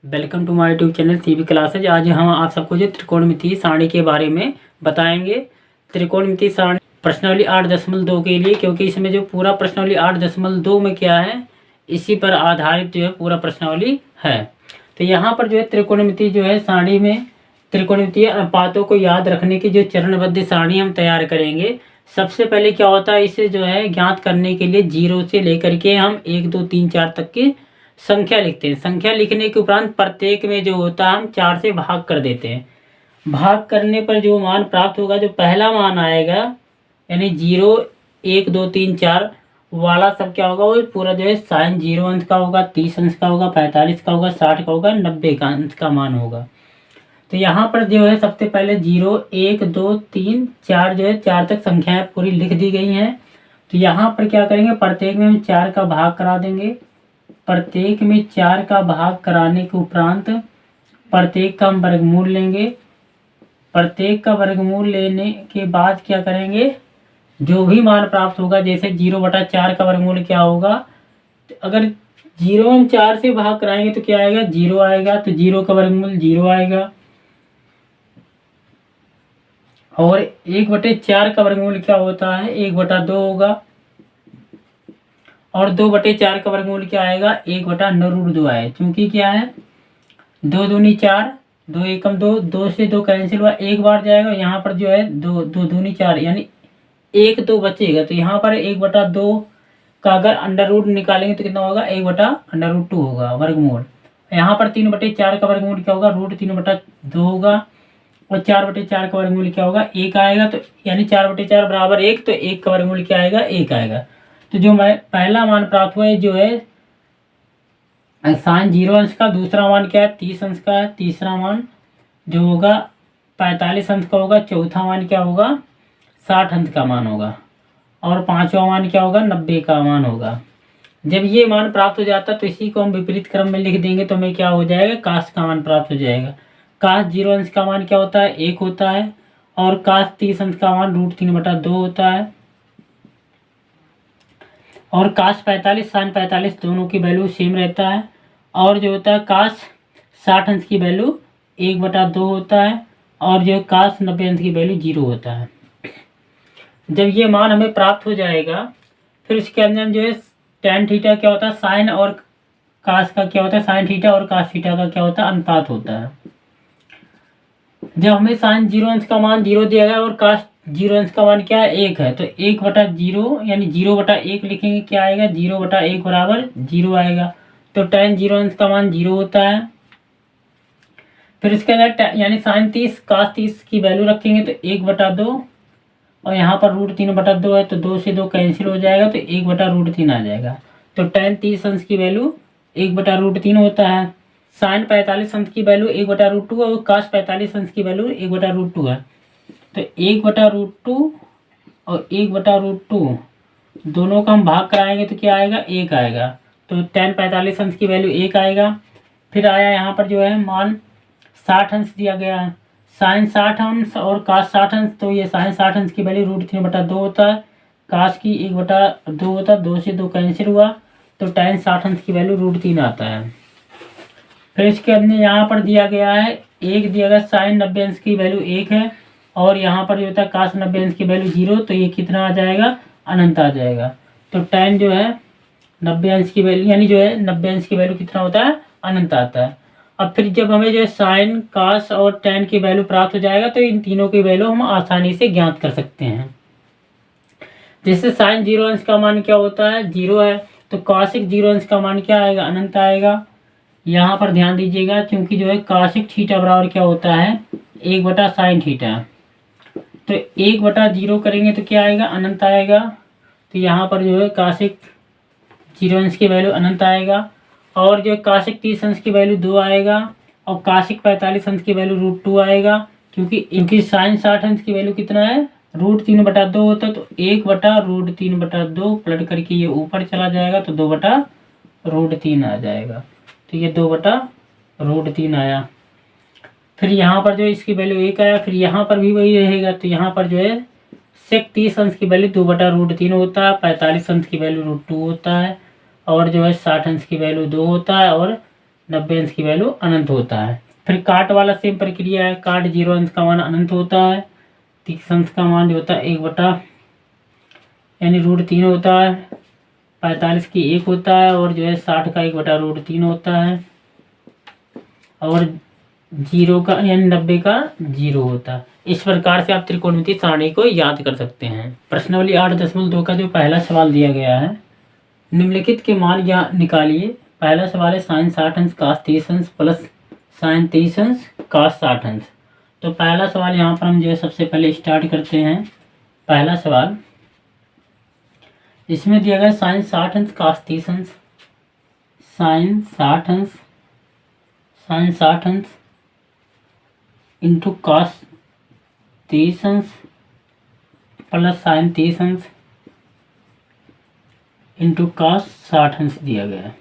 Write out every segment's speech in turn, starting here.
Welcome to my YouTube channel CB classes. आज हम आप सबको जो त्रिकोणमितीय सारणी के बारे में बताएंगे। त्रिकोणमितीय सारणी प्रश्नावली 8.2 के लिए, क्योंकि इसमें जो पूरा प्रश्नावली 8.2 में क्या है, इसी पर आधारित जो है पूरा प्रश्नावली है। तो यहाँ पर जो है त्रिकोणमितीय जो है सारणी में त्रिकोणमितीय अनुपातों को याद रखने की जो चरणबद्ध सारणी हम तैयार करेंगे। सबसे पहले क्या होता है, इसे जो है ज्ञात करने के लिए 0 से लेकर के हम 1 2 3 4 तक की संख्या लिखते हैं। संख्या लिखने के उपरांत प्रत्येक में जो होता है हम 4 से भाग कर देते हैं। भाग करने पर जो मान प्राप्त होगा, जो पहला मान आएगा यानी 0 1 2 3 4 वाला सब क्या होगा, वो पूरा जो है साइन 0 अंश का होगा, 30 अंश का होगा, 45 का होगा, 60 का होगा, 90 का अंश का मान होगा। तो यहाँ पर जो है सबसे पहले 0 1 2 3 4 जो है 4 तक संख्याएं पूरी लिख दी गई हैं। तो यहाँ पर क्या करेंगे, प्रत्येक में हम 4 का भाग करा देंगे। प्रत्येक में 4 का भाग कराने के उपरांत प्रत्येक का हम वर्गमूल लेंगे। प्रत्येक का वर्गमूल लेने के बाद क्या करेंगे, जो भी मान प्राप्त होगा, जैसे 0/4 का वर्गमूल क्या होगा, अगर 0 हम 4 से भाग कराएंगे तो क्या आएगा, 0 आएगा। तो 0 का वर्गमूल 0 आएगा। और 1/4 का वर्गमूल क्या होता है, 1/2 होगा। और 2/4 का वर्गमूल क्या आएगा, 1/√2 आए। क्योंकि क्या है, 2 दूनी 4, 2 एकम 2, 2 से 2 कैंसिल हुआ, एक बार जाएगा। यहाँ पर जो है 2 दूनी 4 यानी 1 2 बचेगा। तो यहाँ पर 1/2 का अगर अंडर रूट निकालेंगे तो कितना होगा, 1/√2 होगा वर्गमूल। यहाँ पर 3/4 का वर्गमूल क्या होगा, √3/2 होगा। और 4/4 का वर्गमूल क्या होगा, 1 आएगा। तो यानी 4/4 बराबर 1, तो 1 का वर्गमूल क्या आएगा, 1 आएगा। तो जो मैं पहला मान प्राप्त हुआ है जो है साइन 0 अंश का, दूसरा मान क्या है 30 अंश का है, तीसरा मान जो होगा 45 अंश का होगा, चौथा मान क्या होगा 60 अंश का मान होगा, और पांचवा मान क्या होगा 90 का मान होगा। जब ये मान प्राप्त हो जाता तो इसी को हम विपरीत क्रम में लिख देंगे, तो हमें क्या हो जाएगा, काश का मान प्राप्त हो जाएगा। काश 0 अंश का मान क्या होता है, 1 होता है। और काश 30 अंश का मान √3/2 होता है। और काश 45 साइन 45 दोनों की वैल्यू सेम रहता है। और जो होता है काश 60 अंश की वैल्यू 1/2 होता है। और जो काश 90 अंश की वैल्यू 0 होता है। जब ये मान हमें प्राप्त हो जाएगा, फिर उसके अंदर जो है tan थीटा क्या होता है, साइन और काश का क्या होता है, साइन थीटा और काश थीटा का क्या होता है, अनुपात होता है। जब हमें साइन 0 अंश का मान 0 दिया गया और काश 0 अंश का मान क्या है, 1 है, तो 1/0 यानी 0/1 लिखेंगे, क्या आएगा, 0/1 बराबर 0 आएगा। तो tan 0 अंश का मान 0 होता है। फिर इसके अंदर यानी साइन 30 काश 30 की वैल्यू रखेंगे, तो 1/2, और यहाँ पर √3/2 है, तो 2 से 2 कैंसिल हो जाएगा, तो 1/√3 आ जाएगा। तो tan 30 अंश की वैल्यू 1/√3 होता है। साइन 45 अंश की वैल्यू 1/√2 और काश 45 अंश की वैल्यू 1/√2 है। तो 1/√2 और 1/√2 दोनों का हम भाग कराएंगे तो क्या आएगा, 1 आएगा। तो tan 45 अंश की वैल्यू 1 आएगा। फिर आया यहाँ पर जो है मान 60 अंश दिया गया है, साइन 60 अंश और काश 60 अंश। तो ये साइन 60 अंश की वैल्यू √3/2 होता है, काश की 1/2 होता है, 2 से 2 कैंसिल हुआ, तो tan 60 अंश की वैल्यू √3 आता है। फिर इसके अंदर यहाँ पर दिया गया है 1 दिया गया, साइन 90 अंश की वैल्यू 1 है, और यहाँ पर जो होता है काश 90 अंश की वैल्यू 0, तो ये कितना आ जाएगा, अनंत आ जाएगा। तो tan जो है 90 अंश की वैल्यू यानी जो है 90 अंश की वैल्यू कितना होता है, अनंत आता है। अब फिर जब हमें जो है साइन काश और tan की वैल्यू प्राप्त हो जाएगा, तो इन तीनों की वैल्यू हम आसानी से ज्ञात कर सकते हैं। जैसे साइन 0 अंश का मान क्या होता है, 0 है, तो कॉसिक 0 अंश का मान क्या आएगा, अनंत आएगा। यहाँ पर ध्यान दीजिएगा, क्योंकि जो है कॉसिक थीटा बराबर क्या होता है, 1/sin थीटा। तो 1/0 करेंगे तो क्या आएगा, अनंत आएगा। तो यहाँ पर जो है कॉसिक 0 अंश की वैल्यू अनंत आएगा। और जो कॉसिक 30 अंश की वैल्यू 2 आएगा, और कॉसिक 45 अंश की वैल्यू √2 आएगा। क्योंकि इनकी साइन 60 अंश की वैल्यू कितना है, √3/2 होता है। तो 1/√3/2 पलट करके ये ऊपर चला जाएगा, तो 2/√3 आ जाएगा। तो ये 2/√3 आया। फिर यहाँ पर जो इसकी वैल्यू 1 आया, फिर यहाँ पर भी वही रहेगा। तो यहाँ पर जो है सेक 30 अंश की वैल्यू 2/√3 होता है, 45 अंश की वैल्यू √2 होता है, और जो है 60 अंश की वैल्यू 2 होता है, और 90 अंश की वैल्यू अनंत होता है। फिर काट वाला सेम प्रक्रिया है, काट 0 अंश का मान अनंत होता है, 30 अंश का मान जो होता है 1 बटा यानी √3 होता है, 45 की 1 होता है, और जो है 60 का 1/√3 होता है, और 0 का यानी 90 का 0 होता है। इस प्रकार से आप त्रिकोणमितीय सारणी को याद कर सकते हैं। प्रश्नावली 8.2 का जो पहला सवाल दिया गया है, निम्नलिखित के मान या निकालिए। पहला सवाल है sin 60 अंश cos 30 अंश प्लस sin 30 अंश cos 60 अंश। तो पहला सवाल यहाँ पर हम जो है सबसे पहले स्टार्ट करते हैं। पहला सवाल इसमें दिया गया sin 60 अंश cos 30 अंश, sin 60 अंश इंटू cos 30 अंश प्लस sin 30 अंश इंटू cos 60 अंश दिया गया है।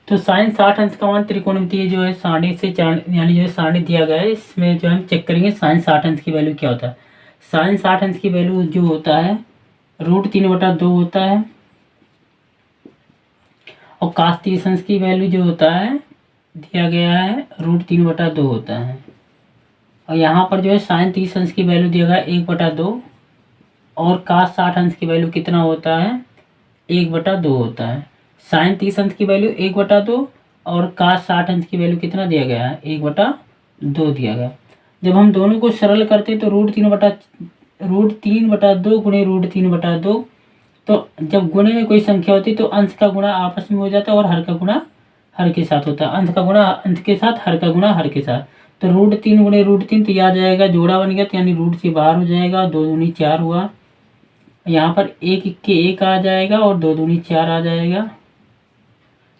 तो sin 60 अंश का मान त्रिकोणमितीय जो है सारणी से यानी जो है सारणी दिया गया है, इसमें जो हम चेक करेंगे sin 60 अंश की वैल्यू क्या होता है। sin 60 अंश की वैल्यू जो होता है √3/2 होता है, और cos 30 अंश की वैल्यू जो होता है दिया गया है √3/2 होता है, और यहाँ पर जो है sin 30 अंश की वैल्यू दिया गया 1/2, और cos 60 अंश की वैल्यू कितना होता है 1/2 होता है। sin 30 अंश की वैल्यू 1/2 और cos 60 अंश की वैल्यू कितना दिया गया है 1/2 दिया गया। जब हम दोनों को सरल करते हैं तो √3/2 गुणे √3/2, तो जब गुणे में कोई संख्या होती है तो अंश का गुणा आपस में हो जाता है और हर का गुणा हर के साथ होता है। अंश का गुणा अंश के साथ, हर का गुणा हर के साथ। तो √3 गुणे √3 तो यह आ जाएगा, जोड़ा बन गया, तो यानी रूट से बाहर हो जाएगा, 2 दूनी 4 हुआ। यहाँ पर 1 के 1 आ जाएगा और 2 दूनी 4 आ जाएगा।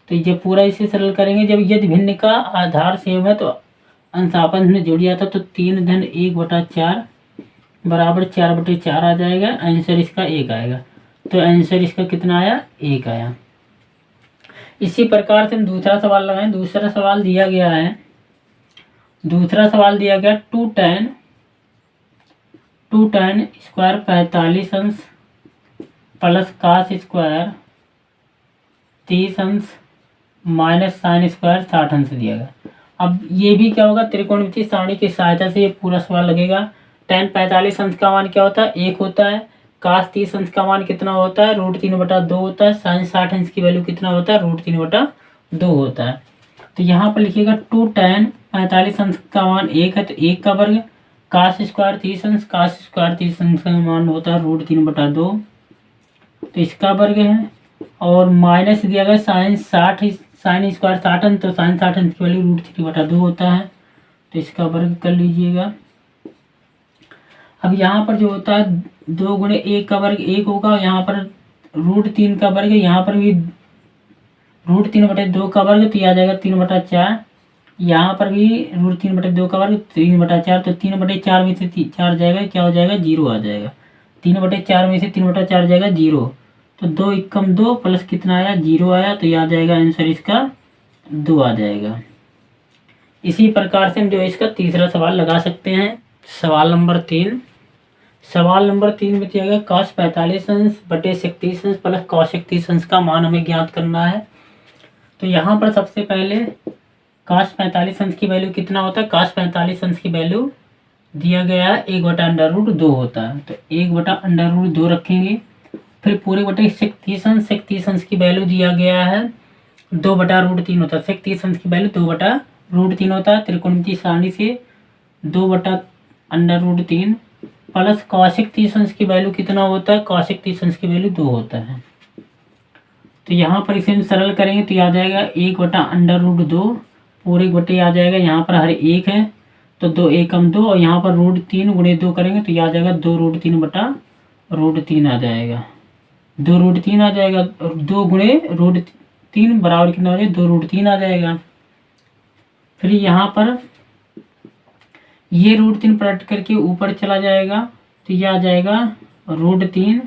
तो ये पूरा इसे सरल करेंगे। जब यदि भिन्न का आधार सेम है तो अंश आपस में जुड़ जाता, तो 3 धन 1/4 बराबर 4/4 आ जाएगा। आंसर इसका 1 आएगा। तो आंसर इसका कितना आया 1 आया। इसी प्रकार से हम दूसरा सवाल लगाएं। दूसरा सवाल दिया गया 2 tan स्क्वायर 45 अंश प्लस cos स्क्वायर 30 अंश माइनस sin स्क्वायर 60 अंश दिया गया। अब ये भी क्या होगा, त्रिकोणमितीय सारणी की सहायता से ये पूरा सवाल लगेगा। tan 45 अंश का मान क्या होता है 1 होता है, cos 30 अंश का मान कितना होता है √3/2 होता है, sin 60 अंश की वैल्यू कितना होता है √3/2 होता है। तो यहाँ पर लिखिएगा 2 tan 45 अंश का मान 1 है तो 1 का वर्ग, cos स्क्वायर 30 अंश का मान होता है √3/2 तो इसका वर्ग है, और माइनस दिया गया sin स्क्वायर 60 अंश, तो sin 60 अंश की वैल्यू √3/2 होता है, तो इसका वर्ग कर लीजिएगा। अब यहाँ पर जो होता है 2 गुणे 1 का वर्ग 1 होगा, यहाँ पर √3 का वर्ग है, यहाँ पर भी √3/2 का वर्ग, तो यह आ जाएगा 3/4। यहाँ पर भी √3/2 का वर्ग 3/4, तो 3/4 में से 4 जाएगा, क्या हो जाएगा 0 आ जाएगा। 3/4 में से 3/4 जाएगा 0, तो 2 एकम 2 प्लस कितना आया 0 आया, तो यह आ जाएगा आंसर इसका 2 आ जाएगा। इसी प्रकार से हम जो इसका तीसरा सवाल लगा सकते हैं। सवाल नंबर 3 में दिया गया cos 45 अंश बटे sec 30 अंश प्लस cos 31 अंश का मान हमें ज्ञात करना है। तो यहाँ पर सबसे पहले cos 45 अंश की वैल्यू कितना होता है, cos 45 अंश की वैल्यू दिया गया है 1/√2 होता है, तो 1/√2 रखेंगे। फिर पूरे बटे sec 30 अंश की वैल्यू दिया गया है 2/√3 होता है, sec 30 अंश की वैल्यू 2/√3 होता है। त्रिकोणमितीय सारणी से 2/√3 प्लस cosec 30 अंश की वैल्यू कितना होता है, cosec 30 अंश की वैल्यू 2 होता है। तो यहाँ पर इसे हम सरल करेंगे तो याद आएगा 1/√2 पूरे बटे आ जाएगा, यहाँ पर हर 1 है तो 2 एकम 2, और यहाँ पर √3 गुणे 2 करेंगे तो याद आएगा 2√3/√3 आ जाएगा, 2√3 आ जाएगा, 2 गुणे √3 बराबर कितना हो जाएगा 2√3 आ जाएगा। फिर यहाँ पर ये √3 पलट करके ऊपर चला जाएगा, तो यह आ जाएगा √3,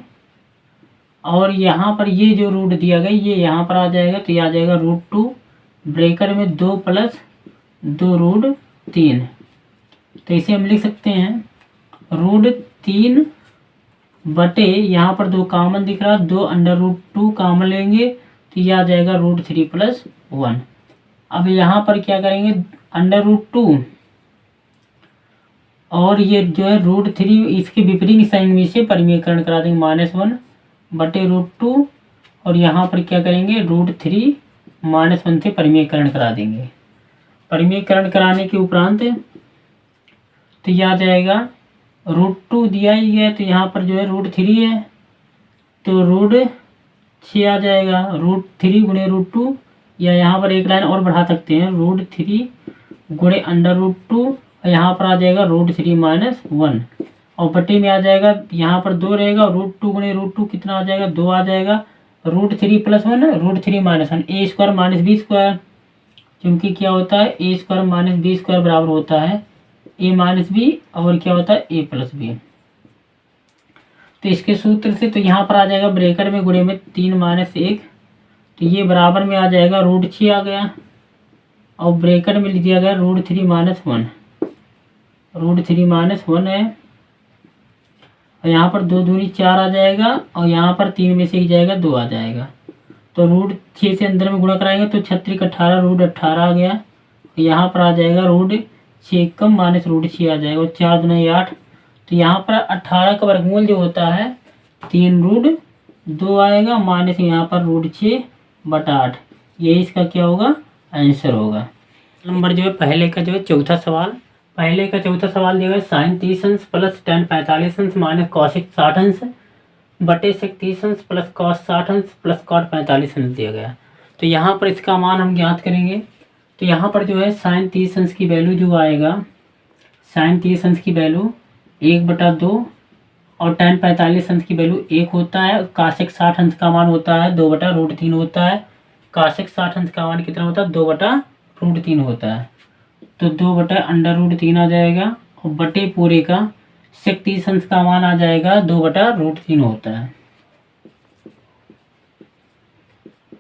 और यहाँ पर ये जो रूट दिया गया ये यहाँ पर आ जाएगा, तो यह आ जाएगा √2 ब्रेकर में 2 प्लस 2√3। तो इसे हम लिख सकते हैं √3 बटे, यहाँ पर 2 कॉमन दिख रहा है, 2 √2 कॉमन लेंगे तो यह आ जाएगा √3 + 1। अब यहाँ पर क्या करेंगे, √2 और ये जो है √3 इसके विपरीत साइन में से परिमेयकरण करा देंगे, -1 बटे √2 और यहाँ पर क्या करेंगे, √3 -1 से परिमेयकरण करा देंगे। परिमेयकरण कराने के उपरांत तो यह आ जाएगा, √2 दिया ही है तो यहाँ पर जो है √3 है तो √6 आ जाएगा। √3 गुणे √2 या यहाँ पर एक लाइन और बढ़ा सकते हैं, √3 गुणे √2 और यहाँ पर आ जाएगा √3 - 1 और बटे में आ जाएगा, यहाँ पर 2 रहेगा और √2 गुणे √2 कितना आ जाएगा, 2 आ जाएगा। √3 + 1 √3 - 1 a² - b², क्योंकि क्या होता है a² - b² बराबर होता है a - b और क्या होता है a + b। तो इसके सूत्र से तो यहाँ पर आ जाएगा ब्रैकेट में गुणे में 3 - 1 तो ये बराबर में आ जाएगा √6 आ गया और ब्रैकेट में लिख दिया गया √3 - 1, √3 - 1 है और यहाँ पर 2 दूनी 4 आ जाएगा और यहाँ पर 3 में से 1 जाएगा 2 आ जाएगा। तो √6 से अंदर में गुणा कराएंगे तो 36 18 √18 आ गया। यहाँ पर आ जाएगा √6 कम माइनस √6 आ जाएगा और 4 दूना 8 तो यहाँ पर 18 का वर्गमूल जो होता है 3√2 आएगा माइनस यहाँ पर √6/8। यही इसका क्या होगा, आंसर होगा। नंबर जो है पहले का जो है चौथा सवाल, पहले का चौथा सवाल दिया गया साइन 30 अंश प्लस tan 45 अंश माइनस कॉसिक 60 अंश बटे सेक 30 अंश प्लस कॉस 60 अंश प्लस कॉट 45 अंश दिया गया। तो यहाँ पर इसका मान हम ज्ञात करेंगे। तो यहाँ पर जो है साइन 30 अंश की वैल्यू जो आएगा, साइन 30 अंश की वैल्यू 1/2 और tan 45 अंश की वैल्यू 1 होता है। कॉसेक 60 अंश का मान होता है 2/√3 होता है। कॉसेक 60 अंश का मान कितना होता है, 2/√3 होता है। तो 2/√3 आ जाएगा और बटे पूरे का सेक 30 अंश का मान आ जाएगा 2/√3 होता है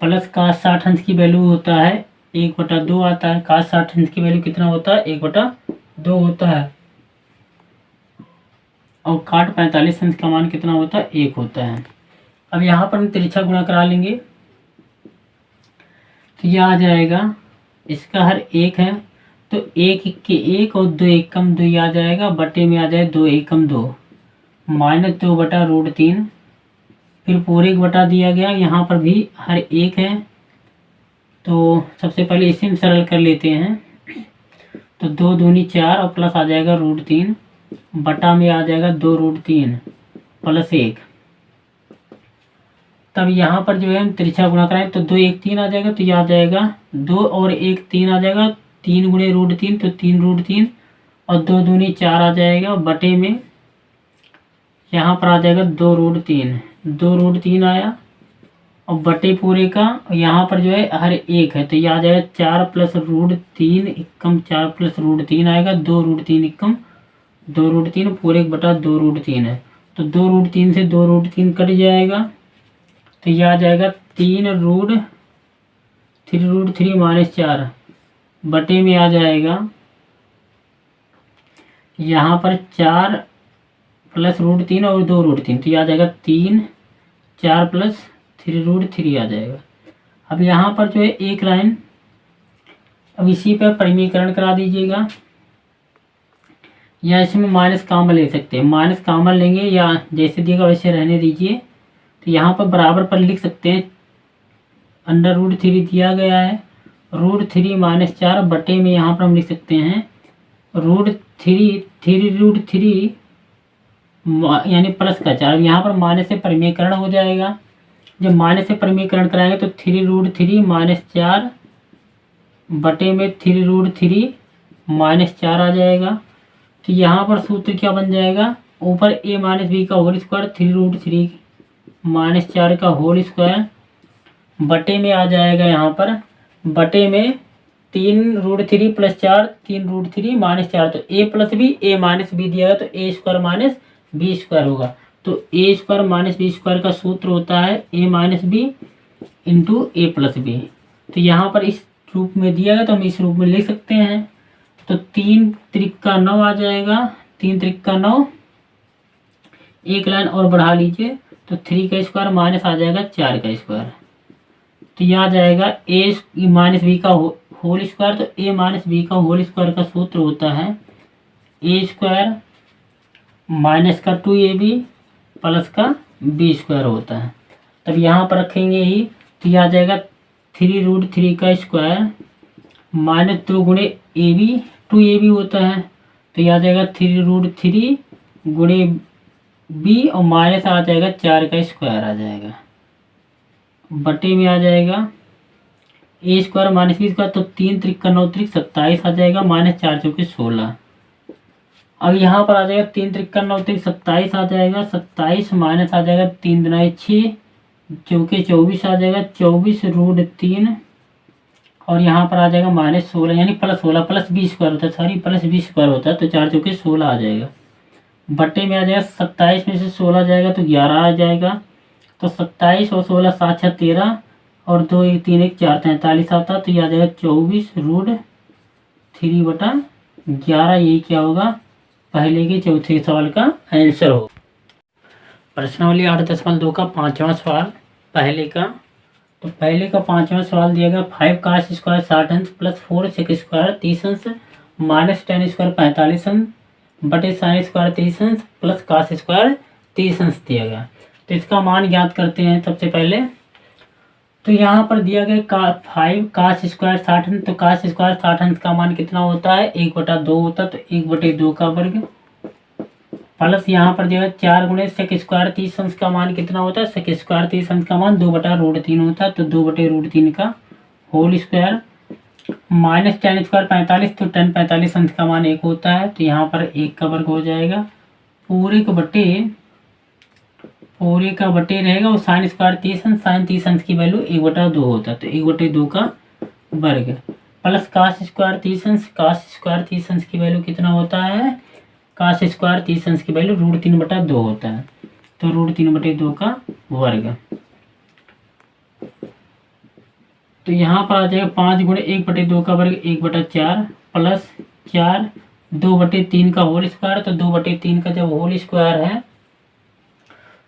प्लस cos 60 अंश की वैल्यू होता है 1/2 आता है। cos 60 अंश की वैल्यू कितना होता है, 1/2 होता है और cot 45 अंश का मान कितना होता है, 1 होता है। अब यहाँ पर हम तिरछा गुणा करा लेंगे तो यह आ जाएगा, इसका हर 1 है तो 1 के 1 और 2 1 कम 2 आ जाएगा, बटे में आ जाए 2 1 कम 2 माइनस 2/√3 फिर पूरे एक बटा दिया गया। यहाँ पर भी हर 1 है तो सबसे पहले इसे हम सरल कर लेते हैं। तो 2 दूनी 4 और प्लस आ जाएगा √3 बटा में आ जाएगा 2√3 प्लस 1। तब यहाँ पर जो है हम तिरछा गुणा कराएं तो 2 1 3 आ जाएगा तो यह आ जाएगा 2 और 1 3 आ जाएगा, 3 गुणे √3 तो 3√3 और 2 दूनी 4 आ जाएगा बटे में यहाँ पर आ जाएगा 2√3 आया और बटे पूरे का यहाँ पर जो है हर 1 है तो यह आ जाएगा 4 + √3 एकम 4 + √3 आएगा 2√3 एकम 2√3 पूरे 1/2√3 है तो 2√3 से 2√3 कट जाएगा तो यह आ जाएगा 3√3 - 4 बटे में आ जाएगा यहाँ पर 4 + √3 और 2√3 तो यह आ जाएगा 3 4 + 3√3 आ जाएगा। अब यहाँ पर जो है एक लाइन अब इसी पर परिमेयकरण करा दीजिएगा या इसमें माइनस कामन ले सकते हैं, माइनस कामन लेंगे या जैसे दिएगा वैसे रहने दीजिए। तो यहाँ पर बराबर पर लिख सकते हैं √3 दिया गया है √3 - 4 बटे में यहाँ पर हम लिख सकते हैं √3 यानी प्लस का 4। यहाँ पर माइनस से परिमेयकरण हो जाएगा, जब माइनस से परिमेयकरण कराएंगे तो 3√3 - 4 बटे में 3√3 - 4 आ जाएगा। तो यहाँ पर सूत्र क्या बन जाएगा, ऊपर a - b का होल स्क्वायर 3√3 - 4 का होल स्क्वायर बटे में आ जाएगा यहाँ पर बटे में 3√3 + 4 3√3 - 4 तो a + b दिया गया तो a² - b² होगा। तो a² - b² का सूत्र होता है a - b × a + b। तो यहाँ पर इस रूप में दिया गया तो हम इस रूप में लिख सकते हैं। तो 3 त्रिक 9 आ जाएगा, 3 त्रिक 9 एक लाइन और बढ़ा लीजिए तो 3 का स्क्वायर माइनस आ जाएगा 4 का स्क्वायर। तो यह आ जाएगा a - b का होल स्क्वायर, तो ए माइनस बी का होल स्क्वायर का सूत्र होता है ए स्क्वायर माइनस का 2ab प्लस का बी स्क्वायर होता है। तब यहाँ पर रखेंगे ही, तो यह आ जाएगा 3√3 का स्क्वायर माइनस 2 गुणे ए बी, 2ab होता है, तो यह आ जाएगा 3√3 गुणे बी और माइनस आ जाएगा 4 का स्क्वायर आ जाएगा, बटे में आ जाएगा ए स्क्वायर माइनस बी स्क्वायर, तो 3 त्रिक 9 त्रिक 27 आ जाएगा, माइनस 4 चौके 16। अब यहाँ पर आ जाएगा 3 त्रिक 9 त्रिक 27 आ जाएगा, 27 माइनस आ जाएगा 3 दुनाई 6 चौके 24 आ जाएगा, 24√3 और यहाँ पर आ जाएगा माइनस 16 यानी प्लस 16 प्लस बी स्क्वायर होता है, सॉरी प्लस बी स्क्वायर होता है, तो 4 चौके 16 आ जाएगा, बट्टे में आ जाएगा 27 में से 16 जाएगा तो 11 आ जाएगा, तो 27 और 16 7 6 13 और 2 1 3 1 4 43 आता, तो ये आ जाएगा 24√3/11। यही क्या होगा पहले के चौथे सवाल का आंसर हो। प्रश्नावली 8.2 का 5वां सवाल पहले का, तो पहले का 5वां सवाल दिया गया 5 cos स्क्वायर 60 अंश प्लस 4 sec स्क्वायर 30 अंश माइनस 10 स्क्वायर 45 अंश बटे sin स्क्वायर 30 अंश प्लस cos स्क्वायर 30 अंश दिया गया। तो इसका मान ज्ञात करते हैं सबसे पहले। तो यहाँ पर दिया गया 5 cos स्क्वायर 60 अंश, तो cos स्क्वायर 60 अंश का मान कितना होता है 1/2 होता है, तो 1/2 का वर्ग प्लस यहाँ पर दिया 4 गुणे सेक स्क्वायर 30 अंश का मान कितना होता है, सेक स्क्वायर 30 अंश का मान 2/√3 होता है, तो 2/√3 का होल स्क्वायर माइनस 10 स्क्वायर 45, तो 10 45 अंश का मान 1 होता है, तो यहाँ पर 1 का वर्ग हो जाएगा, पूरे का बटे रहेगा और साइन स्क्वायर 30 अंश, साइन 30 अंश की वैल्यू 1/2 होता है, तो 1/2 का वर्ग प्लस cos स्क्वायर 30 अंश, cos स्क्वायर 30 अंश की वैल्यू कितना होता है, cos स्क्वायर 30 अंश की वैल्यू √3/2 होता है, तो √3/2 का वर्ग। तो यहाँ पर आ जाएगा 5 गुणे 1/2 का वर्ग 1/4 प्लस 4 2/3 का होल स्क्वायर, तो 2/3 का जब होल स्क्वायर है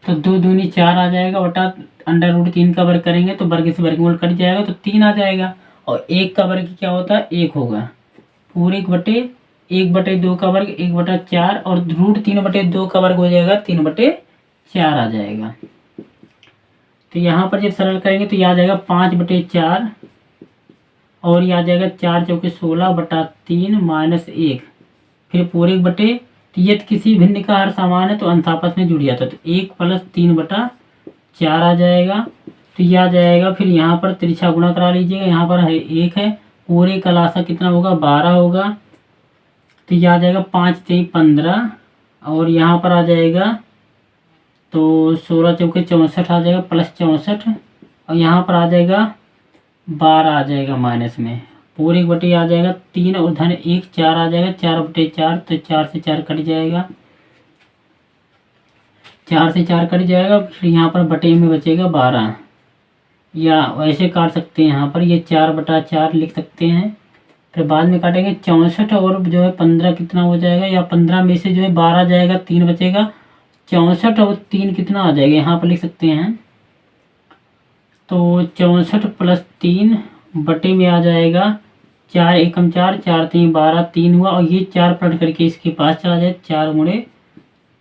तो 2 दूनी 4 आ जाएगा, बटा √3 का वर्ग करेंगे तो वर्ग से वर्गमूल कट जाएगा तो 3 आ जाएगा, और 1 का वर्ग क्या होता है 1 होगा, पूरे 1/2 का वर्ग 1/4 और √3/2 का वर्ग हो जाएगा 3/4 आ जाएगा। तो यहाँ पर जब सरल करेंगे तो यह आ जाएगा 5/4 और यह आ जाएगा 4 चौके 16/3 माइनस 1, फिर पूरे बटे, तो यदि किसी भिन्न का हर समान है तो अंश आपस में जुड़ जाता है, तो 1 + 3/4 आ जाएगा, तो यह आ जाएगा, फिर यहाँ पर तिरछा गुणा करा लीजिएगा, यहाँ पर है 1 है, पूरे का लासा कितना होगा 12 होगा, तो यह आ जाएगा 5 3 15 और यहाँ पर आ जाएगा तो 16 चौके 64 आ जाएगा प्लस 64 और यहाँ पर आ जाएगा 12 आ जाएगा माइनस में, पूरे बटे आ जाएगा 3 और धन 1 4 आ जाएगा, 4/4 तो 4 से 4 कट जाएगा, 4 से 4 कट जाएगा, फिर यहाँ पर बटे में बचेगा 12, या वैसे काट सकते हैं, यहाँ पर ये 4/4 लिख सकते हैं, फिर बाद में काटेंगे 64 और जो है 15 कितना हो जाएगा, या 15 में से जो है 12 जाएगा 3 बचेगा, 64 और 3 कितना आ जाएगा यहाँ पर लिख सकते हैं, तो 64 + 3 बटे में आ जाएगा 4 एकम 4 4 3 12 3 हुआ, और ये 4 पलट करके इसके पास चला जाए 4 गुणे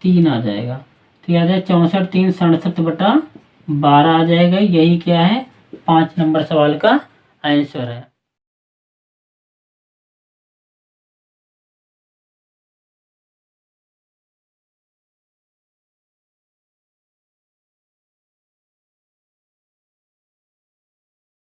3 आ जाएगा, तो यह आ जाए 64 3 67/12 आ जाएगा। यही क्या है 5 नंबर सवाल का आंसर है।